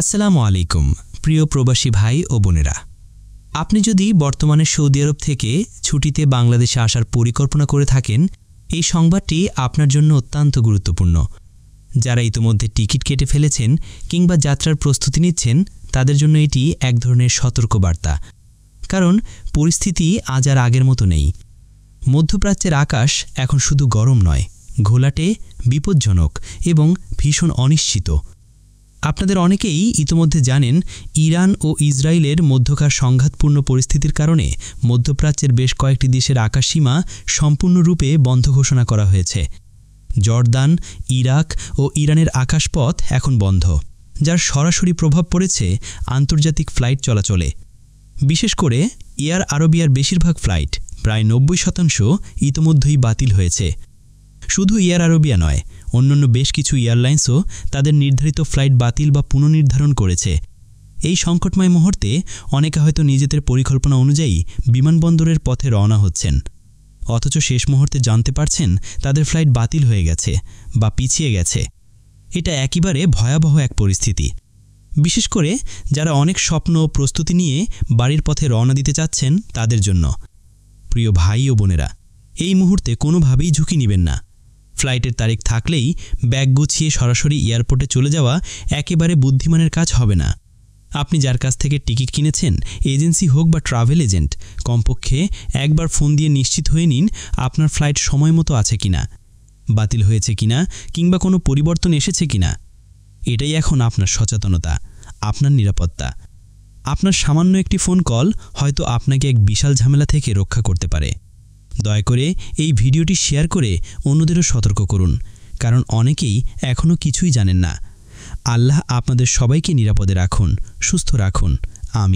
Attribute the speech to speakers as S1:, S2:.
S1: আসসালামু আলাইকুম প্রিয় প্রবাসী ভাই ও বোনেরা। আপনি যদি বর্তমানে সৌদি আরব থেকে ছুটিতে বাংলাদেশে আসার পরিকল্পনা করে থাকেন, এই সংবাদটি আপনার জন্য অত্যন্ত গুরুত্বপূর্ণ। যারা ইতোমধ্যে টিকিট কেটে ফেলেছেন কিংবা যাত্রার প্রস্তুতি নিচ্ছেন, তাদের জন্য এটি এক ধরনের সতর্কবার্তা। কারণ পরিস্থিতি আজ আর আগের মতো নেই। মধ্যপ্রাচ্যের আকাশ এখন শুধু গরম নয়, ঘোলাটে, বিপজ্জনক এবং ভীষণ অনিশ্চিত। আপনাদের অনেকেই ইতোমধ্যে জানেন, ইরান ও ইসরায়েলের মধ্যকার সংঘাতপূর্ণ পরিস্থিতির কারণে মধ্যপ্রাচ্যের বেশ কয়েকটি দেশের আকাশসীমা সম্পূর্ণরূপে বন্ধ ঘোষণা করা হয়েছে। জর্দান, ইরাক ও ইরানের আকাশপথ এখন বন্ধ, যার সরাসরি প্রভাব পড়েছে আন্তর্জাতিক ফ্লাইট চলাচলে। বিশেষ করে এয়ার আরবিয়ার বেশিরভাগ ফ্লাইট, প্রায় ৯০% ইতোমধ্যেই বাতিল হয়েছে। শুধু এয়ার আরবিয়া নয়, অন্যান্য বেশ কিছু এয়ারলাইন্সও তাদের নির্ধারিত ফ্লাইট বাতিল বা পুনর্নির্ধারণ করেছে। এই সংকটময় মুহূর্তে অনেকে হয়তো নিজেদের পরিকল্পনা অনুযায়ী বিমানবন্দরের পথে রওনা হচ্ছেন, অথচ শেষ মুহূর্তে জানতে পারছেন তাদের ফ্লাইট বাতিল হয়ে গেছে বা পিছিয়ে গেছে। এটা একেবারে ভয়াবহ এক পরিস্থিতি, বিশেষ করে যারা অনেক স্বপ্ন ও প্রস্তুতি নিয়ে বাড়ির পথে রওনা দিতে চাচ্ছেন তাদের জন্য। প্রিয় ভাই ও বোনেরা, এই মুহূর্তে কোনোভাবেই ঝুঁকি নেবেন না। ফ্লাইটের তারিখ থাকলেই ব্যাগ গুছিয়ে সরাসরি এয়ারপোর্টে চলে যাওয়া একেবারে বুদ্ধিমানের কাজ হবে না। আপনি যার কাছ থেকে টিকিট কিনেছেন, এজেন্সি হোক বা ট্রাভেল এজেন্ট, কমপক্ষে একবার ফোন দিয়ে নিশ্চিত হয়ে নিন আপনার ফ্লাইট সময় মতো আছে কিনা, বাতিল হয়েছে কিনা কিংবা কোনো পরিবর্তন এসেছে কিনা। এটাই এখন আপনার সচেতনতা, আপনার নিরাপত্তা। আপনার সামান্য একটি ফোন কল হয়তো আপনাকে এক বিশাল ঝামেলা থেকে রক্ষা করতে পারে। দয়া করে এই ভিডিওটি শেয়ার করে অন্যদেরও সতর্ক করুন, কারণ অনেকেই এখনও কিছুই জানেন না। আল্লাহ আপনাদের সবাইকে নিরাপদে রাখুন, সুস্থ রাখুন। আমিন।